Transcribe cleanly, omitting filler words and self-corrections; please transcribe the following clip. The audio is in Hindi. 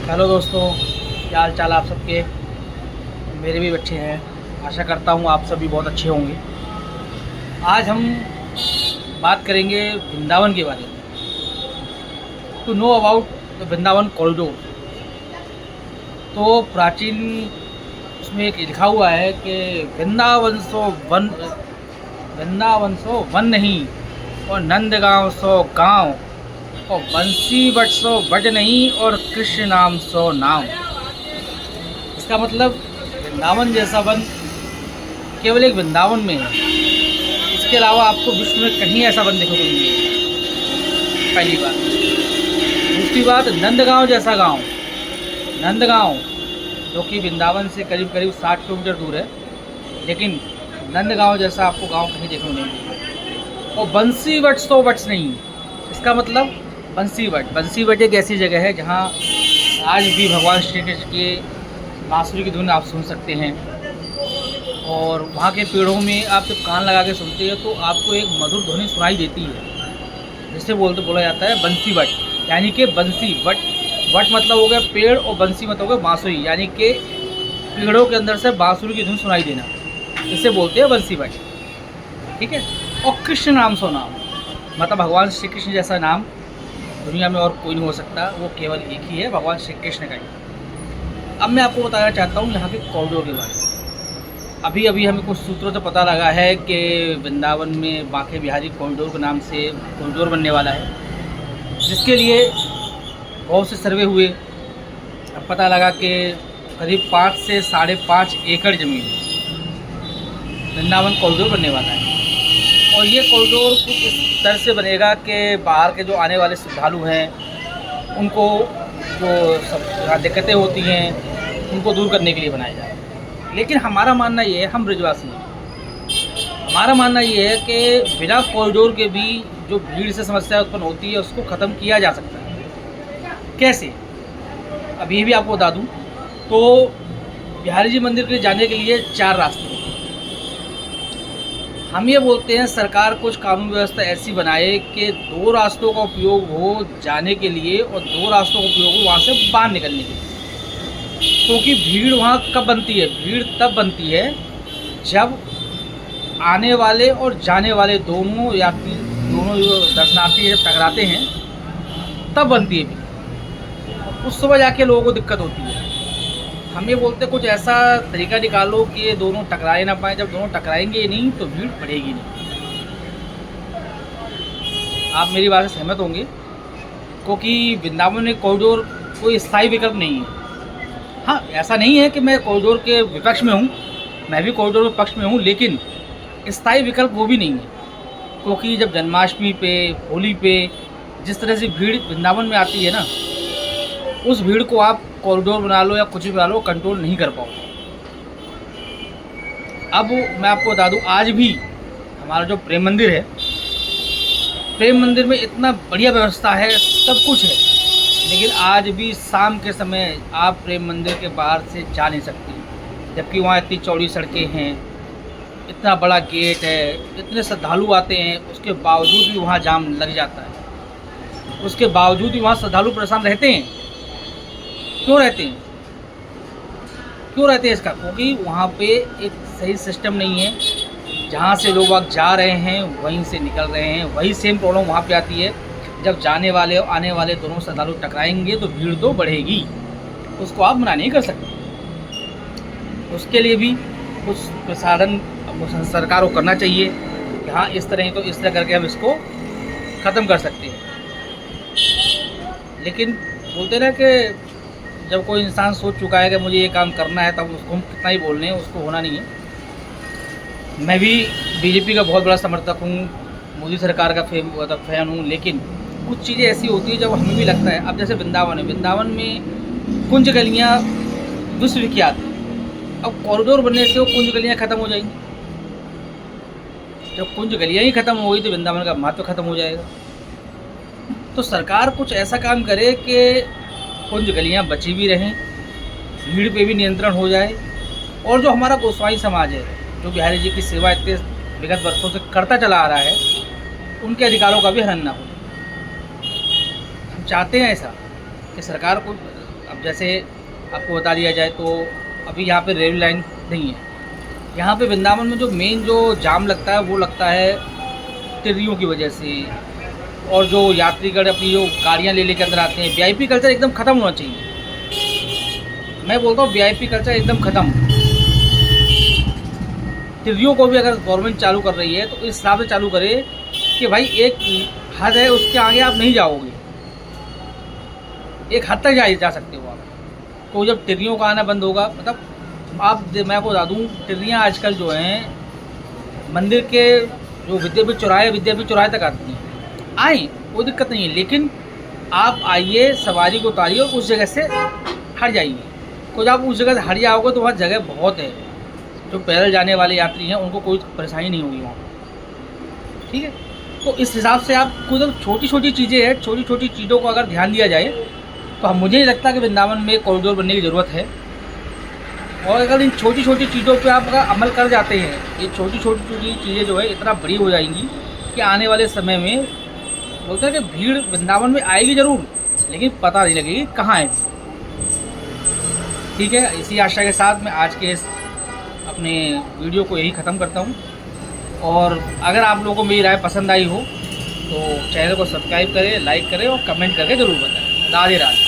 हेलो दोस्तों, क्या हाल चाल आप सबके। मेरे भी अच्छे हैं। आशा करता हूँ आप सभी बहुत अच्छे होंगे। आज हम बात करेंगे वृंदावन के बारे में। To know about the Vrindavan corridor. तो प्राचीन उसमें एक लिखा हुआ है कि वृंदावन सो वन नहीं, और नंदगांव सो गांव, और बंसी बट सो बट नहीं, और कृष्ण नाम सो नाम। इसका मतलब वृंदावन जैसा वन केवल एक वृंदावन में है। इसके अलावा आपको विश्व में कहीं ऐसा वन देखने को नहीं मिलेगा, पहली बात। दूसरी बात, नंदगांव जैसा गांव, नंदगांव जो कि वृंदावन से करीब करीब 60 किलोमीटर दूर है, लेकिन नंदगांव जैसा आपको गांव कहीं देखने को नहीं मिलेगा। और बंसी वट सो वट्स नहीं। इसका मतलब बंसी वट एक ऐसी जगह है जहाँ आज भी भगवान श्री कृष्ण के बांसुरी की धुन आप सुन सकते हैं। और वहाँ के पेड़ों में आप जब कान लगा के सुनते हैं तो आपको एक मधुर ध्वनि सुनाई देती है, जिसे बोला जाता है बंसी वट, यानी कि बंसी वट मतलब हो गया पेड़, और बंसी मतलब हो गया बांसुरी, यानी कि पेड़ों के अंदर से बांसुरी की धुन सुनाई देना, इसे बोलते हैं बंसी वट। ठीक है। और कृष्ण नाम सो नाम, मतलब भगवान श्री कृष्ण जैसा नाम दुनिया में और कोई नहीं हो सकता, वो केवल एक ही है, भगवान श्री कृष्ण का ही। अब मैं आपको बताना चाहता हूँ यहाँ के कॉरिडोर के बारे में। अभी अभी हमें कुछ सूत्रों से पता लगा है कि वृंदावन में बांके बिहारी कॉरिडोर के नाम से कॉरिडोर बनने वाला है, जिसके लिए बहुत से सर्वे हुए। अब पता लगा कि करीब 5 से 5.5 एकड़ ज़मीन वृंदावन कॉरिडोर बनने वाला है। और ये कॉरिडोर कुछ इस तरह से बनेगा कि बाहर के जो आने वाले श्रद्धालु हैं उनको जो सब दिक्कतें होती हैं उनको दूर करने के लिए बनाया जाए। लेकिन हमारा मानना ये है, हम ब्रजवासी हैं, हमारा मानना ये है कि बिना कॉरिडोर के भी जो भीड़ से समस्या उत्पन्न होती है उसको ख़त्म किया जा सकता है। कैसे? अब ये भी आपको बता दूँ तो बिहारी जी मंदिर के जाने के लिए 4 रास्ते हैं। हम ये बोलते हैं सरकार कुछ कानून व्यवस्था ऐसी बनाए कि 2 रास्तों का उपयोग हो जाने के लिए और 2 रास्तों का उपयोग हो वहाँ से बाहर निकलने के लिए। क्योंकि भीड़ वहाँ कब बनती है? भीड़ तब बनती है जब आने वाले और जाने वाले दोनों यात्री, दोनों जो दर्शनार्थी जब टकराते हैं तब बनती है भीड़। उस समय जाके लोगों को दिक्कत होती है। हम ये बोलते कुछ ऐसा तरीका निकालो कि ये दोनों टकराए ना पाए। जब दोनों टकराएंगे ही नहीं तो भीड़ बढ़ेगी नहीं। आप मेरी बात से सहमत होंगे, क्योंकि वृंदावन में कॉरिडोर कोई स्थायी विकल्प नहीं है। हाँ, ऐसा नहीं है कि मैं कॉरिडोर के विपक्ष में हूँ, मैं भी कॉरिडोर के पक्ष में हूँ, लेकिन स्थायी विकल्प वो भी नहीं है। क्योंकि जब जन्माष्टमी पे, होली पे जिस तरह से भीड़ वृंदावन में आती है ना, उस भीड़ को आप कॉरिडोर बना लो या कुछ भी बना लो, कंट्रोल नहीं कर पाओ। अब मैं आपको बता दूं, आज भी हमारा जो प्रेम मंदिर है, प्रेम मंदिर में इतना बढ़िया व्यवस्था है, सब कुछ है, लेकिन आज भी शाम के समय आप प्रेम मंदिर के बाहर से जा नहीं सकते। जबकि वहाँ इतनी चौड़ी सड़कें हैं, इतना बड़ा गेट है, इतने श्रद्धालु आते हैं, उसके बावजूद भी वहाँ जाम लग जाता है। उसके बावजूद भी वहाँ श्रद्धालु परेशान रहते हैं। क्यों रहते हैं? इसका क्योंकि वहाँ पे एक सही सिस्टम नहीं है। जहाँ से लोग वक्त जा रहे हैं वहीं से निकल रहे हैं, वही सेम प्रॉब्लम वहाँ पे आती है। जब जाने वाले और आने वाले दोनों श्रद्धालु टकराएंगे तो भीड़ तो बढ़ेगी, उसको आप मना नहीं कर सकते। उसके लिए भी कुछ प्रसारण सरकार को करना चाहिए कि हाँ, इस तरह करके हम इसको ख़त्म कर सकते हैं। लेकिन बोलते ना कि जब कोई इंसान सोच चुका है कि मुझे ये काम करना है, तब उसको हम कितना ही बोल रहे हैं, उसको होना नहीं है। मैं भी बीजेपी का बहुत बड़ा समर्थक हूँ, मोदी सरकार का फैन हूँ, लेकिन कुछ चीज़ें ऐसी होती है जब हमें भी लगता है। अब जैसे वृंदावन में कुंज गलियाँ विश्वविख्यात हैं। अब कॉरिडोर बनने से वो कुंज गलियाँ ख़त्म हो जाएंगी। जब कुंज गलियाँ ही ख़त्म हो गई तो वृंदावन का महत्व ख़त्म हो जाएगा। तो सरकार कुछ ऐसा काम करे कि कुंज गलियाँ बची भी रहें, भीड़ पे भी नियंत्रण हो जाए, और जो हमारा गोस्वामी समाज है, जो बिहारी जी की सेवा इतने विगत वर्षों से करता चला आ रहा है, उनके अधिकारों का भी हनन ना हो। हम चाहते हैं ऐसा कि सरकार को अब जैसे आपको बता दिया जाए तो अभी यहाँ पे रेल लाइन नहीं है। यहाँ पे वृंदावन में जो मेन जो जाम लगता है वो लगता है टिर्रियों की वजह से, और जो यात्रीगण अपनी जो गाड़ियाँ ले लेकर अंदर आते हैं। वीआईपी कल्चर एकदम ख़त्म होना चाहिए। मैं बोलता हूँ वीआईपी कल्चर एकदम ख़त्म। टिर्रियों को भी अगर गवर्नमेंट चालू कर रही है तो इस हिसाब से चालू करे कि भाई एक हद है, उसके आगे आप नहीं जाओगे। एक हद तक जा सकते हो आप। तो जब टिर्रियों का आना बंद होगा, मतलब मैं आपको बता दूँ, टिर्रियाँ आजकल जो हैं मंदिर के जो विद्यापीठ चौराहे तक आती हैं। आएँ, कोई दिक्कत नहीं है, लेकिन आप आइए, सवारी को उतारिए और उस जगह से हट जाइए। तो जब आप उस जगह से हट जाओगे तो वहाँ जगह बहुत है, जो पैदल जाने वाले यात्री हैं उनको कोई परेशानी नहीं होगी वहाँ पर। ठीक है, तो इस हिसाब से आप कुछ छोटी छोटी चीज़ें हैं, छोटी छोटी चीज़ों को अगर ध्यान दिया जाए तो मुझे नहीं लगता कि वृंदावन में कॉरिडोर बनने की ज़रूरत है। और अगर इन छोटी छोटी चीज़ों पे आप अगर अमल कर जाते हैं, ये छोटी छोटी चीज़ें जो है इतना बड़ी हो जाएंगी कि आने वाले समय में बोलते हैं कि भीड़ वृंदावन में आएगी ज़रूर, लेकिन पता नहीं लगेगी कहाँ है। ठीक है, इसी आशा के साथ मैं आज के इस अपने वीडियो को यही ख़त्म करता हूँ। और अगर आप लोगों को मेरी राय पसंद आई हो तो चैनल को सब्सक्राइब करें, लाइक करें और कमेंट करके ज़रूर बताएं। राधे राधे।